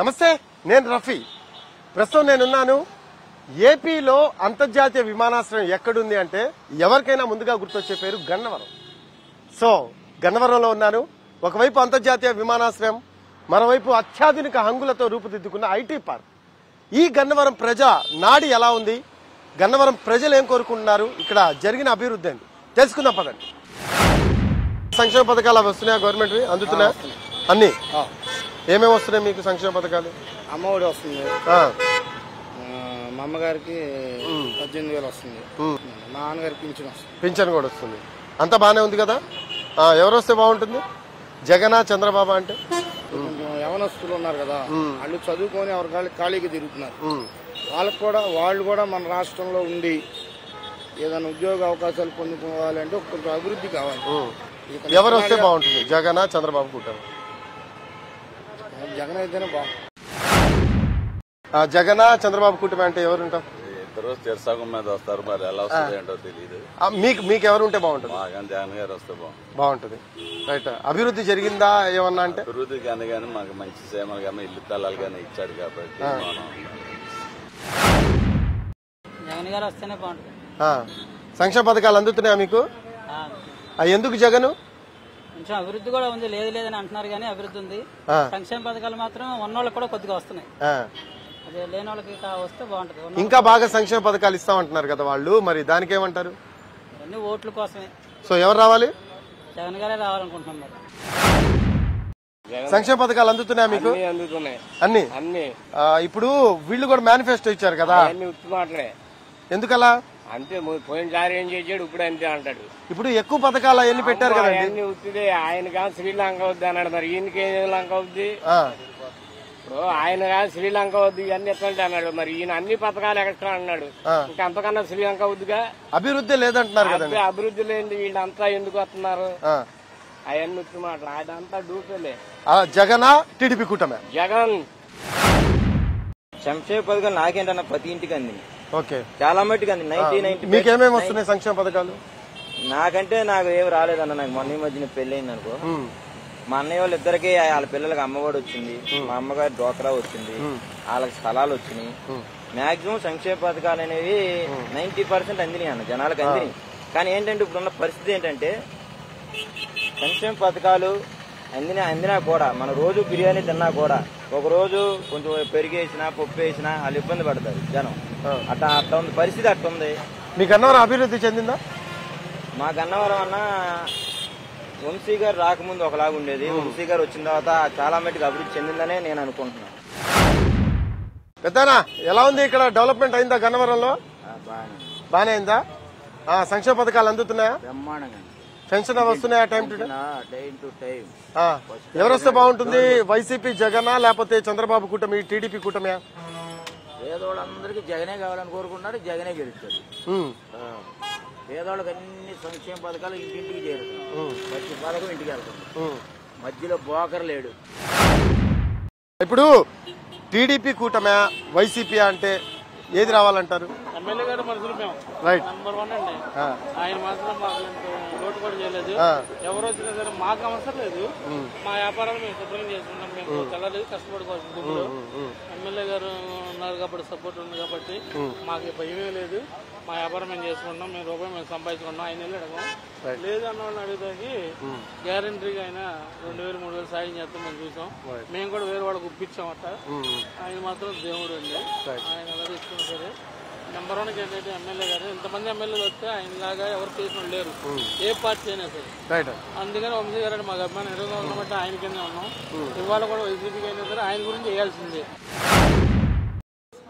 నమస్తే, నేను రఫీ. ప్రస్తుతం నేనున్నాను ఏపీలో అంతర్జాతీయ విమానాశ్రయం ఎక్కడుంది అంటే ఎవరికైనా ముందుగా గుర్తొచ్చే పేరు గన్నవరం. సో గన్నవరంలో ఉన్నాను. ఒకవైపు అంతర్జాతీయ విమానాశ్రయం, మరోవైపు అత్యాధునిక హంగులతో రూపుదిద్దుకున్న ఐటీ పార్క్. ఈ గన్నవరం ప్రజా నాడి ఎలా ఉంది, గన్నవరం ప్రజలు ఏం కోరుకుంటున్నారు, ఇక్కడ జరిగిన అభివృద్ధి ఏంటి తెలుసుకుందాం పదండి. సంక్షేమ పథకాలు అవి వస్తున్నాయా? గవర్నమెంట్ అందుతున్నాయా? అన్ని ఏమేమి వస్తున్నాయి మీకు సంక్షేమ పథకాలు? అమ్మఒడి వస్తుంది, మా అమ్మగారికి 18,000 వస్తుంది, మా నాన్నగారికి పింఛన్ వస్తుంది, పింఛన్ కూడా వస్తుంది. అంతా బాగానే ఉంది కదా? ఎవరు వస్తే బాగుంటుంది? జగనా చంద్రబాబు? అంటే యవనస్తులు ఉన్నారు కదా, వాళ్ళు చదువుకొని ఎవరి ఖాళీకి తిరుగుతున్నారు. వాళ్ళు కూడా మన రాష్ట్రంలో ఉండి ఏదైనా ఉద్యోగ అవకాశాలు పొందుకోవాలంటే కొంచెం అభివృద్ధి కావాలి. ఎవరు వస్తే బాగుంటుంది? జగనా చంద్రబాబు కూటమి? జగన్ అయితేనే బాగుంటుంది. జగనా చంద్రబాబు కూటమి అంటే ఎవరు ఉంటాం? ఇద్దరు చెరసగం మీద వస్తారు, మరి ఎలా వస్తుంది ఏంటో తెలియదు. మీకు ఎవరు ఉంటే బాగుంటుంది? జగన్ గారు వస్తే బాగుంటుంది. రైట్. అభివృద్ధి జరిగిందా ఏమన్నా అంటే? అభివృద్ధి కానీ మాకు మంచి సేమలు కానీ ఇల్లు తలాలు కానీ ఇచ్చాడు కాబట్టి జగన్ గారు వస్తేనే బాగుంటుంది. సంక్షేమ పథకాలు అందుతున్నాయా మీకు? ఎందుకు జగన్? కొంచెం అభివృద్ధి కూడా ఉంది, లేదని అంటున్నారు కానీ అభివృద్ధి ఉంది. సంక్షేమ పథకాలు మాత్రం ఉన్నోళ్ళకి కూడా కొద్దిగా వస్తున్నాయి, అదే లేని వాళ్ళకి వస్తే బాగుంటుంది. ఇంకా బాగా సంక్షేమ పథకాలు ఇస్తామంటున్నారు కదా వాళ్ళు, మరి దానికి ఏమంటారు? అన్ని ఓట్ల కోసమే. సో ఎవరు రావాలి? జగన్ గారే రావాలనుకుంటున్నాం. మరి సంక్షేమ పథకాలు అందుతున్నాయా మీకు? అన్ని. ఇప్పుడు వీళ్ళు కూడా మేనిఫెస్టో ఇచ్చారు కదా, ఎందుకలా? అంతే, పోయినసారి ఏం చేసాడు, ఇప్పుడు అంతే అంటాడు. ఇప్పుడు ఎక్కువ పథకాలు అవన్నీ పెట్టారు కదా, ఉత్తిదే. ఆయన కాదు శ్రీలంక వద్దు అన్నాడు, మరి ఈయనకి ఏం లంక అవుద్ది? ఇప్పుడు ఆయన కాదు శ్రీలంక వద్దు ఇవన్నీ ఎట్లంటే అన్నాడు, మరి ఈయన అన్ని పథకాలు ఎక్స్ట్రా అన్నాడు. ఇంకా అంతకన్నా శ్రీలంక వద్దుగా. అభివృద్ధి లేదంటున్నారు కదా. అభివృద్ధి లేని వీళ్ళంతా ఎందుకు వస్తున్నారు? అవన్నీ ఉత్తి మాటలు, అదంతా డూపేలే. జగనా టీడీపీ కూటమి? జగన్. సంక్షేమ పథకాలు నాకేంటన్నా ప్రతి ఇంటికి అంది. ఓకే, చాలా మట్టుకు అంది. 90 మీకేమేమి వస్తున్నాయి సంక్షేమ పథకాలు? నాకంటే నాకు ఏమి రాలేదన్న. నాకు మొన్న మధ్యన పెళ్లి అయింది అనుకో, మా అన్నయ్య వాళ్ళు ఇద్దరికి వాళ్ళ పిల్లలకి అమ్మఒడి వచ్చింది, మా అమ్మగారి డోక్రా వచ్చింది, వాళ్ళకి స్థలాలు వచ్చినాయి. మాక్సిమం సంక్షేమ పథకాలు అనేవి 90% అందినాయి అన్న, జనాలకు అందినాయి. కానీ ఏంటంటే ఇప్పుడున్న పరిస్థితి ఏంటంటే సంక్షేమ పథకాలు అందినా కూడా మన రోజు బిర్యానీ తిన్నా కూడా ఒక రోజు కొంచెం పెరిగేసినా పప్పు వేసినా వాళ్ళు ఇబ్బంది పడతారు జనం. అట్లా ఉంది పరిస్థితి, అట్లా ఉంది. మీ గన్నవరం అభివృద్ధి చెందిందా? మా గన్నవరం అన్న వంశీ గారు రాకముందు ఒకలాగా ఉండేది, వంశీ గారు వచ్చిన తర్వాత చాలా మట్టుకు అభివృద్ధి చెందిందనే నేను అనుకుంటున్నాను. పెద్దనా ఎలా ఉంది ఇక్కడ? డెవలప్మెంట్ అయిందా గన్నవరంలో? బానే అయిందా? సంక్షేమ పథకాలు అందుతున్నాయా? బ్రహ్మాండంగా. పెన్షన్ వస్తున్నాయా టైం టు టైం? ఎవరు వస్తే బాగుంటుంది? వైసీపీ జగనా లేకపోతే చంద్రబాబు కూటమి టీడీపీ కూటమి? పేదవాళ్ళందరికీ జగనే కావాలని కోరుకుంటున్నారు, జగనే గెలుస్తారు. పేదవాళ్ళకి అన్ని సంక్షేమ పథకాలు ఇంటింటికి చేరుతున్నాయి, ప్రతి పథకం ఇంటికి వెళ్తుంది, మధ్యలో బోకర్ లేడు. ఇప్పుడు టీడీపీ కూటమి వైసీపీ అంటే ఏది రావాలంటారు? ఎమ్మెల్యే గారు మనసులు మేము రైట్ నెంబర్ 1 అండి. ఆయన మాత్రం మాకు లోటు కూడా చేయలేదు. ఎవరు వచ్చినా సరే మాకు అవసరం లేదు, మా వ్యాపారాలు మేము శుభ్రం చేసుకుంటాం. మేము తెల్లలేదు కష్టపడుకోవాల్సిన భూములు. ఎమ్మెల్యే గారు ఉన్నారు కాబట్టి, సపోర్ట్ ఉంది కాబట్టి మాకు భయమే లేదు. మా వ్యాపారం మేము చేసుకుంటాం, మేము రూపాయి మేము సంపాదించుకుంటాం. ఆయన వెళ్ళి అడగం లేదు అన్న వాళ్ళని అడుగుతాకి గ్యారంటీగా ఆయన 2,000 3,000 సాయం చేస్తాం మేము చూసాం. మేము కూడా వేరే వాళ్ళకి ఒప్పించాం. అట్ట ఆయన మాత్రం దేవుడు అండి, ఆయన ఎలా తీసుకున్నా సరే నెంబర్ 1 ఏంటంటే ఎమ్మెల్యే గారు. ఇంతమంది ఎమ్మెల్యేలు వస్తే ఆయన లాగా ఎవరు చేసిన లేరు, ఏ పార్టీ అయినా సరే. అందుకని వంశీ గారు అంటే మాకు అభిమానం ఎదురుగా ఉన్నబట్టి ఆయన కింద ఉన్నాం. ఇవాళ కూడా వైసీపీకి అయినా సరే ఆయన గురించి చేయాల్సిందే.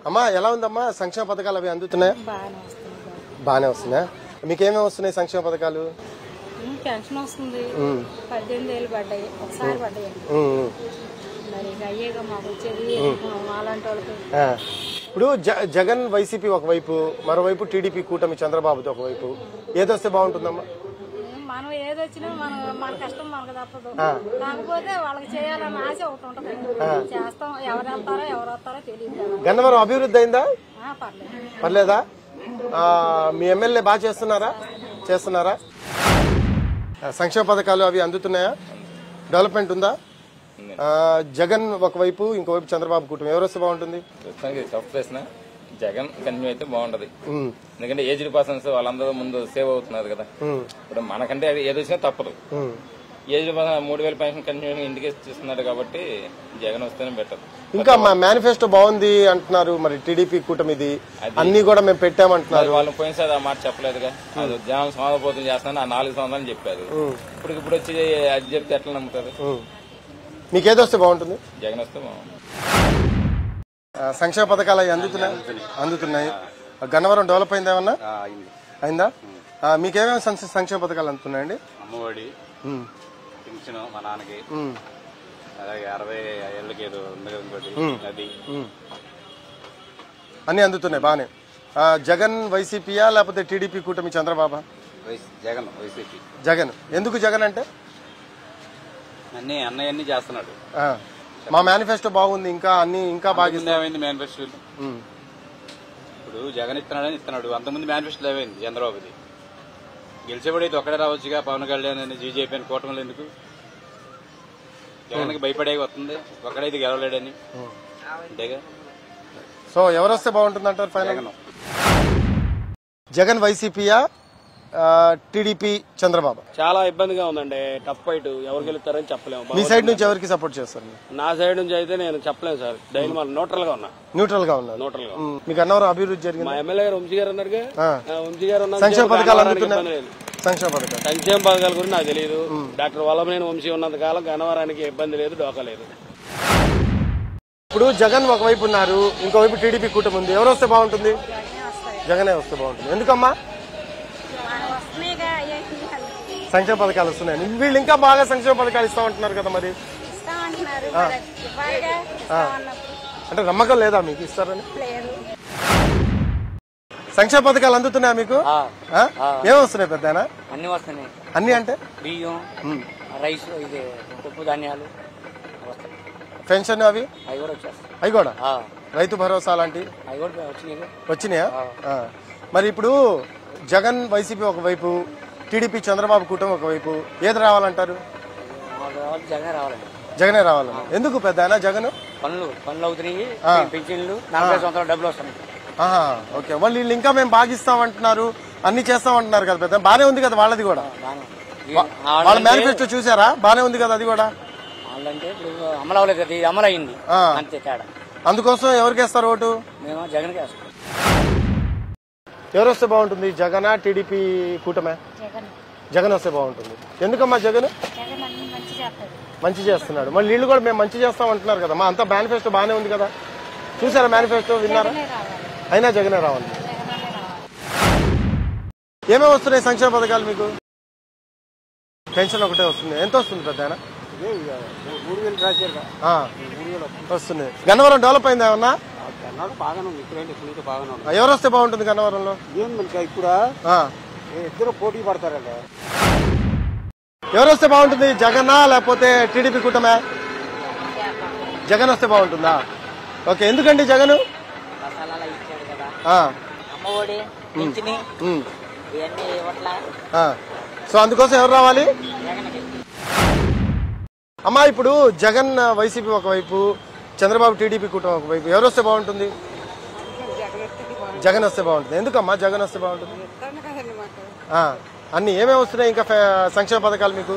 అమ్మా ఎలా ఉందమ్మా? సంక్షేమ పథకాలు అవి అందుతున్నాయా? బాగానే వస్తున్నాయా? మీకేమేమి వస్తున్నాయి సంక్షేమ పథకాలు? పెన్షన్ వస్తుంది, 18,000 పడ్డాయి, ఒకసారి పడ్డాయి. మరి అయ్యేగా మాకు వచ్చేది అలాంటి వాళ్ళకి. ఇప్పుడు జగన్ వైసీపీ ఒకవైపు, మరోవైపు టీడీపీ కూటమి చంద్రబాబుతో ఒకవైపు, ఏదొస్తే బాగుంటుందమ్మా? మనం ఏదొచ్చినా మన కష్టం మనకు తప్పదు. కాకపోతే వాళ్ళకి చేయాలన్న ఆశ ఒకటి ఉంటది, చేస్తాం. ఎవరు వెళ్తారో ఎవరు వస్తారో తెలియదు. గన్నవరం అభివృద్ధి అయిందా? పర్లేదా? మీ ఎమ్మెల్యే బాగా చేస్తున్నారా? సంక్షేమ పథకాలు అవి అందుతున్నాయా? డెవలప్మెంట్ ఉందా? జగన్ ఒకవైపు ఇంకోవైపు చంద్రబాబు కూటమి ఎవరు వస్తే బాగుంటుంది? టఫ్ ప్రశ్న. జగన్ కంటిన్యూ అయితే బాగుంటది. ఎందుకంటే ఏజ్డ్ పర్సన్స్ వాళ్ళందరూ ముందు సేవ్ అవుతున్నారు కదా. ఇప్పుడు మనకంటే ఏది వచ్చినా తప్పదు. ఏజ్డ్ పర్సన్ 3000 పెన్షన్ కంటిన్యూ ఇంటికి ఇస్తున్నాడు కాబట్టి జగన్ వస్తేనే బెటర్. ఇంకా మా మేనిఫెస్టో బాగుంది అంటున్నారు, మరి టీడీపీ కూటమిది అన్ని కూడా మేము పెట్టామంటున్నారు. వాళ్ళు పోయినసారి ఆ మాట చెప్పలేదుగా. అది జనం సమాధాపోతం చేస్తున్నాను ఆ 4 సంవత్సరాలు చెప్పారు. ఇప్పుడు వచ్చి అది చెప్తే ఎట్లా నమ్ముతారు? మీకేదొస్తే బాగుంటుంది? జగన్ వస్తే బాగుంటుంది. సంక్షేమ పథకాలు అవి అందుతున్నాయి. గన్నవరం డెవలప్ అయింది ఏమన్నా? అయిందా? మీకేమేమి సంక్షేమ పథకాలు అందుతున్నాయండి? అమ్మఒడి, పింఛను మా నాన్నకి, అలాగే 60 ఏళ్ళకి ఏదో ఉంది ఇంకోటి అది అన్ని అందుతున్నాయి బానే. జగన్ వైసీపీయా లేకపోతే టీడీపీ కూటమి చంద్రబాబు? జగన్ వైసీపీ. జగన్. ఎందుకు జగన్ అంటే? అన్నీ చేస్తున్నాడు. మా మేనిఫెస్టో బాగుంది, ఇంకా బాగా ఏమైంది మేనిఫెస్టో? ఇప్పుడు జగన్ ఇస్తున్నాడు. అంతకుముందు మేనిఫెస్టో ఏమైంది చంద్రబాబుది? గెలిచేవాడు అయితే ఒక్కడే రావచ్చుగా. పవన్ కళ్యాణ్ అని జీజేపీ అని కూటమిలో ఎందుకు? జగన్కి భయపడే వస్తుంది, ఒక్కడైతే గెలవలేడని అంతేగా. సో ఎవరు వస్తే బాగుంటుంది అంటారు ఫైనల్? జగన్ వైసీపీయా టీడీపీ చంద్రబాబు? చాలా ఇబ్బందిగా ఉందండి. Tough fight. ఎవరు గెలుస్తారని చెప్పలేము. మీ సైడ్ నుంచి ఎవరికి సపోర్ట్ చేస్తారు? నా సైడ్ నుంచి అయితే నేను చెప్పలేను సార్. డైలీ మనం న్యూట్రల్ గా ఉన్నా. న్యూట్రల్ గా ఉన్నారు. మీకు అన్నవరం అభివృద్ధి జరిగింది? మా ఎమ్మెల్యే గారు వంశీ గారు ఉన్నారుగా. వంశీ గారు సంక్షేమ పథకాలు అందుతున్నాయి. సంక్షేమ పథకాల గురించి నాకు తెలియదు. డాక్టర్ వల్లభనేని వంశీ ఉన్నంత కాలం గన్నవరానికి ఇబ్బంది లేదు, డోకా లేదు. ఇప్పుడు జగన్ ఒకవైపు ఉన్నారు, ఇంకోవైపు టీడీపీ కూటమి ఉంది. ఎవరు వస్తే బాగుంటుంది? జగనే వస్తే బాగుంటుంది. ఎందుకమ్మా? సంక్షేమ పథకాలు వస్తున్నాయి. వీళ్ళు ఇంకా బాగా సంక్షేమ పథకాలు ఇస్తామంటున్నారు కదా. మరి అంటే నమ్మకం లేదా మీకు ఇస్తారని? సంక్షేమ పథకాలు అందుతున్నాయా మీకు? ఏమి వస్తున్నాయి పెద్దనా? అన్ని వస్తున్నాయి. అన్ని అంటే బియ్యం, రైస్, ఇది పప్పు ధాన్యాలు, పెన్షన్ అవి అవి కూడా, రైతు భరోసా లాంటివి వచ్చినాయా? మరి ఇప్పుడు జగన్ వైసీపీ ఒకవైపు, టీడీపీ చంద్రబాబు కూటమి ఒకవైపు, ఏది రావాలంటారు? జగనే రావాలని. ఎందుకు పెద్ద జగన్? పనులు అవుతున్నాయి, పెన్షన్లు, 40 సంవత్సరాలు డబ్బులు వస్తున్నాయి. ఓకే. వాళ్ళు వీళ్ళు ఇంకా మేము బాగిస్తామంటున్నారు, అన్ని చేస్తామంటున్నారు కదా పెద్ద. బానే ఉంది కదా వాళ్ళది కూడా. వాళ్ళ మేనిఫెస్టో చూసారా? బానే ఉంది కదా అది కూడా. వాళ్ళంటే ఇప్పుడు అమలు అవ్వలేదు కదా, ఇది అమలు అయింది అంతే తేడా. అందుకోసం ఎవరికి వేస్తారు ఓటు? మేము జగన్కి వేస్తాం. ఎవరు వస్తే బాగుంటుంది? జగనా టీడీపీ కూటమే? జగన్ వస్తే బాగుంటుంది. ఎందుకమ్మా జగన్? మంచి చేస్తున్నాడు. మళ్ళీ వీళ్ళు కూడా మేము మంచి చేస్తాం అంటున్నారు కదా. మా అంతా మేనిఫెస్టో బానే ఉంది కదా. చూసారా మేనిఫెస్టో? విన్నారా? అయినా జగనే రావాలి. ఏమేమి వస్తున్నాయి సంక్షేమ పథకాలు మీకు? పెన్షన్ ఒకటే వస్తుంది. ఎంత వస్తుంది పెద్ద? 3000 రాశారు. వస్తుంది. గన్నవరం డెవలప్ అయిందా ఏమన్నా? బాగానే ఉంది. ఇప్పుడు బాగానే ఉంది. ఎవరు వస్తే బాగుంటుంది గన్నవరంలో? ఇప్పుడు ఇద్దరు పోటీ పడతారండి. ఎవరు వస్తే బాగుంటుంది? జగన్నా లేకపోతే టీడీపీ కూటమే? జగన్ వస్తే బాగుంటుందా? ఓకే. ఎందుకండి జగన్? సో అందుకోసం ఎవరు రావాలి? అమ్మా ఇప్పుడు జగన్ వైసీపీ ఒకవైపు, చంద్రబాబు టీడీపీ కూటమి ఒకవైపు, ఎవరు వస్తే బాగుంటుంది? జగన్ వస్తే బాగుంటుంది. ఎందుకమ్మా జగన్ వస్తే బాగుంటుంది? అన్ని ఏమేమి వస్తున్నాయి ఇంకా సంక్షేమ పథకాలు మీకు?